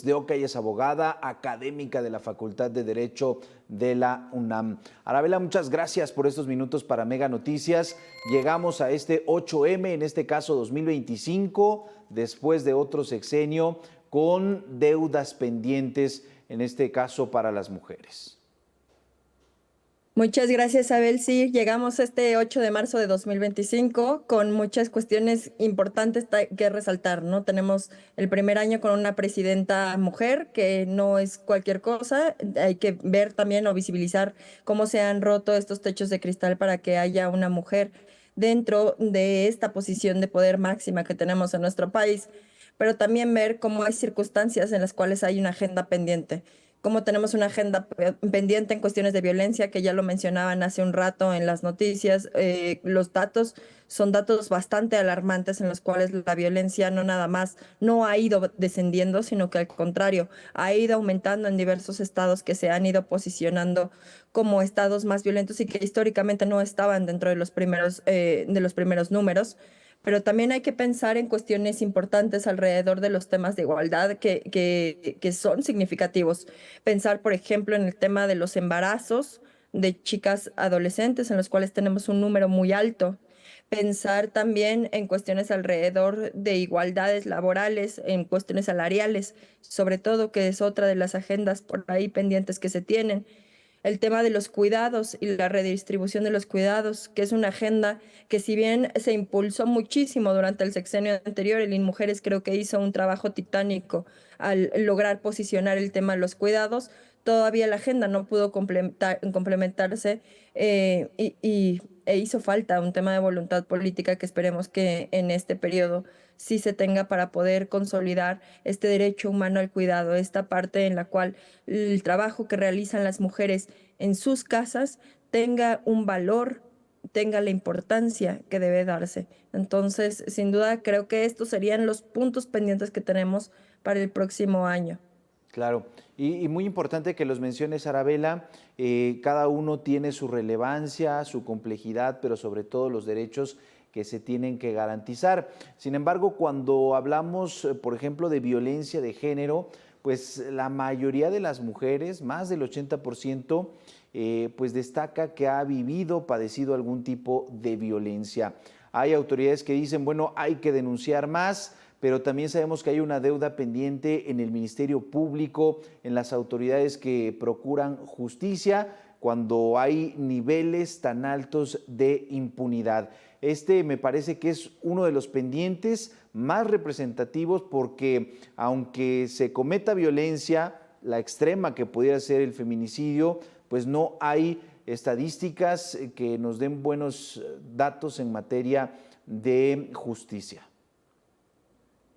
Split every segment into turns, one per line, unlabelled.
de Oca, ella es abogada, académica de la Facultad de Derecho de la UNAM. Arabela, muchas gracias por estos minutos para Mega Noticias. Llegamos a este 8M, en este caso 2025, después de otro sexenio, con deudas pendientes, en este caso para las mujeres.
Muchas gracias, Abel. Sí, llegamos este 8 de marzo de 2025 con muchas cuestiones importantes que resaltar, ¿no? Tenemos el primer año con una presidenta mujer, que no es cualquier cosa. Hay que ver también o visibilizar cómo se han roto estos techos de cristal para que haya una mujer dentro de esta posición de poder máxima que tenemos en nuestro país, pero también ver cómo hay circunstancias en las cuales hay una agenda pendiente, cómo tenemos una agenda pendiente en cuestiones de violencia, que ya lo mencionaban hace un rato en las noticias. Los datos son datos bastante alarmantes en los cuales la violencia no nada más no ha ido descendiendo, sino que al contrario, ha ido aumentando en diversos estados que se han ido posicionando como estados más violentos y que históricamente no estaban dentro de los primeros números. Pero también hay que pensar en cuestiones importantes alrededor de los temas de igualdad que son significativos. Pensar, por ejemplo, en el tema de los embarazos de chicas adolescentes, en los cuales tenemos un número muy alto. Pensar también en cuestiones alrededor de igualdades laborales, en cuestiones salariales, sobre todo, que es otra de las agendas por ahí pendientes que se tienen. El tema de los cuidados y la redistribución de los cuidados, que es una agenda que, si bien se impulsó muchísimo durante el sexenio anterior, el INMujeres creo que hizo un trabajo titánico al lograr posicionar el tema de los cuidados. Todavía la agenda no pudo complementarse, e hizo falta un tema de voluntad política que esperemos que en este periodo sí se tenga para poder consolidar este derecho humano al cuidado, esta parte en la cual el trabajo que realizan las mujeres en sus casas tenga un valor, tenga la importancia que debe darse. Entonces, sin duda, creo que estos serían los puntos pendientes que tenemos para el próximo año.
Claro, y muy importante que los menciones, Arabela. Cada uno tiene su relevancia, su complejidad, pero sobre todo los derechos que se tienen que garantizar. Sin embargo, cuando hablamos, por ejemplo, de violencia de género, pues la mayoría de las mujeres, más del 80%, pues destaca que ha vivido, padecido algún tipo de violencia. Hay autoridades que dicen, bueno, hay que denunciar más, pero también sabemos que hay una deuda pendiente en el Ministerio Público, en las autoridades que procuran justicia, cuando hay niveles tan altos de impunidad. Este me parece que es uno de los pendientes más representativos, porque aunque se cometa violencia, la extrema que pudiera ser el feminicidio, pues no hay estadísticas que nos den buenos datos en materia de justicia.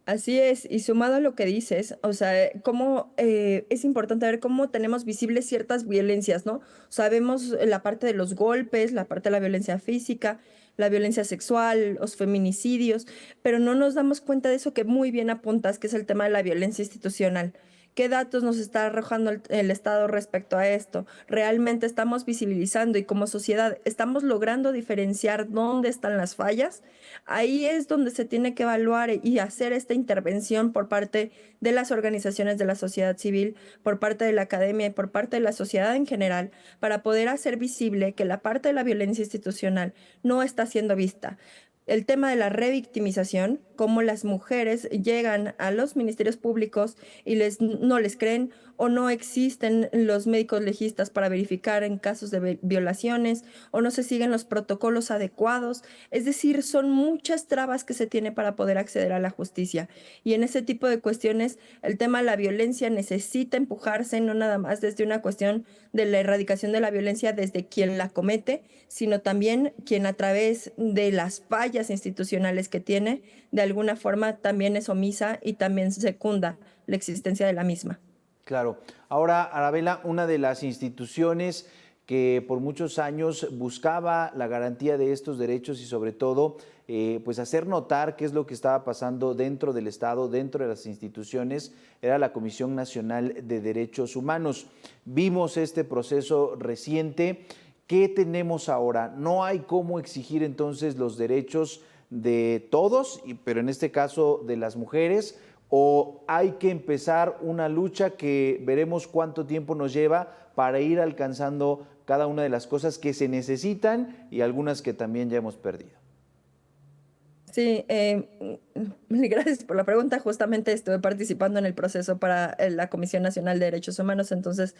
Así es, y sumado a lo que dices, o sea, cómo es importante ver cómo tenemos visibles ciertas violencias, ¿no? Sabemos la parte de los golpes, la parte de la violencia física, la violencia sexual, los feminicidios, pero no nos damos cuenta de eso que muy bien apuntas, que es el tema de la violencia institucional. ¿Qué datos nos está arrojando el Estado respecto a esto? ¿Realmente estamos visibilizando y como sociedad estamos logrando diferenciar dónde están las fallas? Ahí es donde se tiene que evaluar y hacer esta intervención por parte de las organizaciones de la sociedad civil, por parte de la academia y por parte de la sociedad en general, para poder hacer visible que la parte de la violencia institucional no está siendo vista. El tema de la revictimización, cómo las mujeres llegan a los ministerios públicos y no les creen, o no existen los médicos legistas para verificar en casos de violaciones, o no se siguen los protocolos adecuados. Es decir, son muchas trabas que se tiene para poder acceder a la justicia. Y en ese tipo de cuestiones, el tema de la violencia necesita empujarse no nada más desde una cuestión de la erradicación de la violencia desde quien la comete, sino también quien, a través de las fallas institucionales que tiene, de alguna forma también es omisa y también secunda la existencia de la misma.
Claro. Ahora, Arabela, una de las instituciones que por muchos años buscaba la garantía de estos derechos y sobre todo pues hacer notar qué es lo que estaba pasando dentro del Estado, dentro de las instituciones, era la Comisión Nacional de Derechos Humanos. Vimos este proceso reciente. ¿Qué tenemos ahora? No hay cómo exigir entonces los derechos de todos, pero en este caso de las mujeres, ¿O hay que empezar una lucha que veremos cuánto tiempo nos lleva para ir alcanzando cada una de las cosas que se necesitan y algunas que también ya hemos perdido?
Sí, gracias por la pregunta. Justamente estuve participando en el proceso para la Comisión Nacional de Derechos Humanos, entonces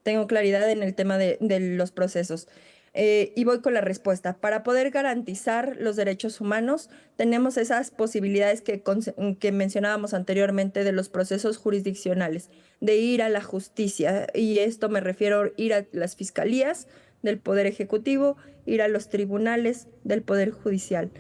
tengo claridad en el tema de los procesos. Y voy con la respuesta. Para poder garantizar los derechos humanos, tenemos esas posibilidades que mencionábamos anteriormente de los procesos jurisdiccionales, de ir a la justicia. Y esto me refiero a ir a las fiscalías del Poder Ejecutivo, ir a los tribunales del Poder Judicial,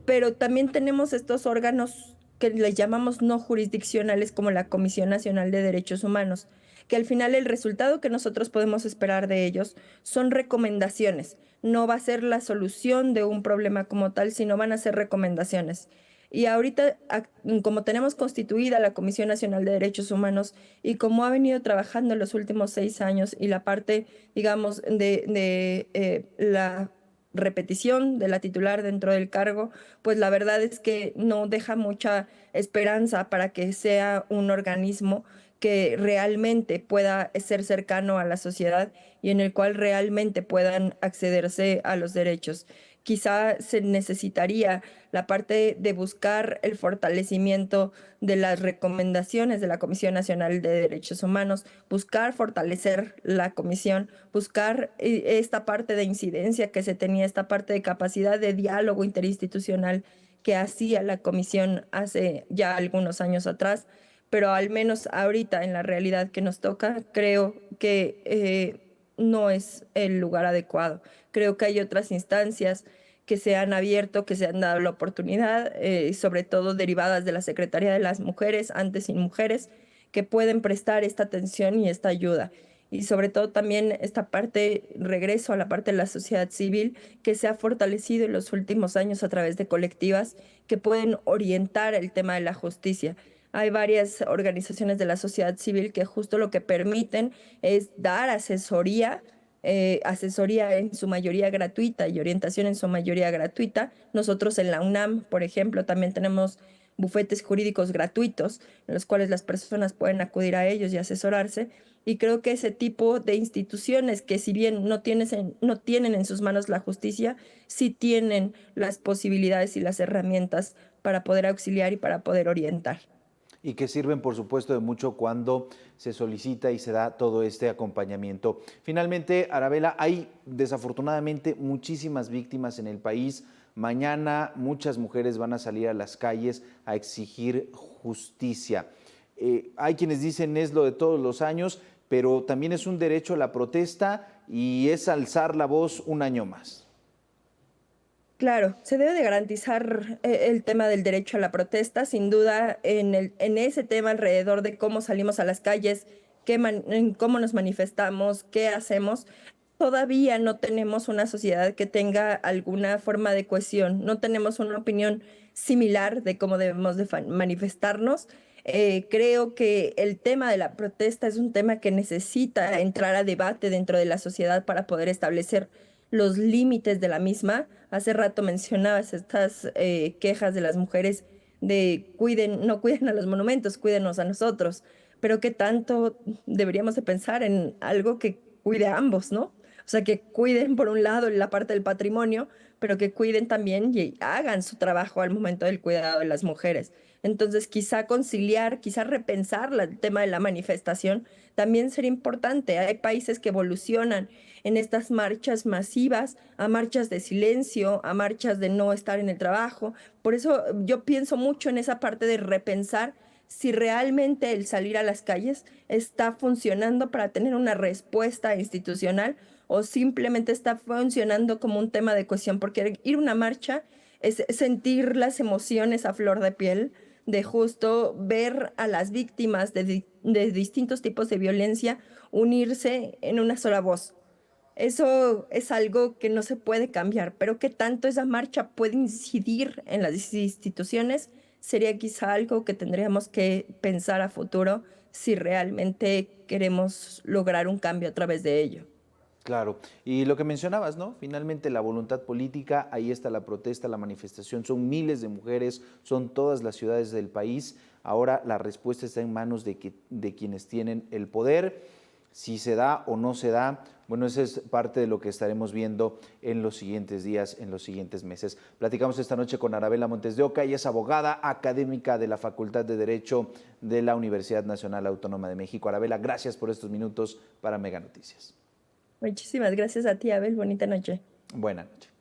pero también tenemos estos órganos que les llamamos no jurisdiccionales, como la Comisión Nacional de Derechos Humanos, que al final el resultado que nosotros podemos esperar de ellos son recomendaciones. No va a ser la solución de un problema como tal, sino van a ser recomendaciones. Y ahorita, como tenemos constituida la Comisión Nacional de Derechos Humanos y como ha venido trabajando en los últimos 6 años y la parte, digamos, de la repetición de la titular dentro del cargo, pues la verdad es que no deja mucha esperanza para que sea un organismo que realmente pueda ser cercano a la sociedad y en el cual realmente puedan accederse a los derechos. Quizá se necesitaría la parte de buscar el fortalecimiento de las recomendaciones de la Comisión Nacional de Derechos Humanos, buscar fortalecer la comisión, buscar esta parte de incidencia que se tenía, esta parte de capacidad de diálogo interinstitucional que hacía la comisión hace ya algunos años atrás, pero al menos ahorita en la realidad que nos toca, creo que no es el lugar adecuado. Creo que hay otras instancias que se han abierto, que se han dado la oportunidad, sobre todo derivadas de la Secretaría de las Mujeres, antes sin mujeres, que pueden prestar esta atención y esta ayuda. Y sobre todo también esta parte, regreso a la parte de la sociedad civil, que se ha fortalecido en los últimos años a través de colectivas que pueden orientar el tema de la justicia. Hay varias organizaciones de la sociedad civil que justo lo que permiten es dar asesoría en su mayoría gratuita y orientación en su mayoría gratuita. Nosotros en la UNAM, por ejemplo, también tenemos bufetes jurídicos gratuitos en los cuales las personas pueden acudir a ellos y asesorarse. Y creo que ese tipo de instituciones que si bien no tienen en sus manos la justicia, sí tienen las posibilidades y las herramientas para poder auxiliar y para poder orientar.
Y que sirven, por supuesto, de mucho cuando se solicita y se da todo este acompañamiento. Finalmente, Arabella, hay desafortunadamente muchísimas víctimas en el país. Mañana muchas mujeres van a salir a las calles a exigir justicia. Hay quienes dicen es lo de todos los años, pero también es un derecho a la protesta y es alzar la voz un año más.
Claro, se debe de garantizar el tema del derecho a la protesta, sin duda en ese tema alrededor de cómo salimos a las calles, en cómo nos manifestamos, qué hacemos. Todavía no tenemos una sociedad que tenga alguna forma de cohesión, no tenemos una opinión similar de cómo debemos de manifestarnos. Creo que el tema de la protesta es un tema que necesita entrar a debate dentro de la sociedad para poder establecer los límites de la misma. Hace rato mencionabas estas quejas de las mujeres de no cuiden a los monumentos, cuídenos a nosotros, pero qué tanto deberíamos de pensar en algo que cuide a ambos, ¿no? O sea, que cuiden por un lado la parte del patrimonio, pero que cuiden también y hagan su trabajo al momento del cuidado de las mujeres. Entonces, quizá conciliar, quizá repensar el tema de la manifestación también sería importante. Hay países que evolucionan en estas marchas masivas, a marchas de silencio, a marchas de no estar en el trabajo. Por eso yo pienso mucho en esa parte de repensar si realmente el salir a las calles está funcionando para tener una respuesta institucional o simplemente está funcionando como un tema de cohesión, porque ir a una marcha es sentir las emociones a flor de piel, de justo ver a las víctimas de distintos tipos de violencia unirse en una sola voz. Eso es algo que no se puede cambiar, pero que tanto esa marcha puede incidir en las instituciones sería quizá algo que tendríamos que pensar a futuro si realmente queremos lograr un cambio a través de ello.
Claro, y lo que mencionabas, ¿no? Finalmente la voluntad política, ahí está la protesta, la manifestación, son miles de mujeres, son todas las ciudades del país Ahora la respuesta está en manos de quienes tienen el poder. Si se da o no se da, bueno, esa es parte de lo que estaremos viendo en los siguientes días, en los siguientes meses. Platicamos esta noche con Arabela Montes de Oca, ella es abogada académica de la Facultad de Derecho de la Universidad Nacional Autónoma de México. Arabela, gracias por estos minutos para Mega Noticias.
Muchísimas gracias a ti, Abel. Bonita noche.
Buenas noches.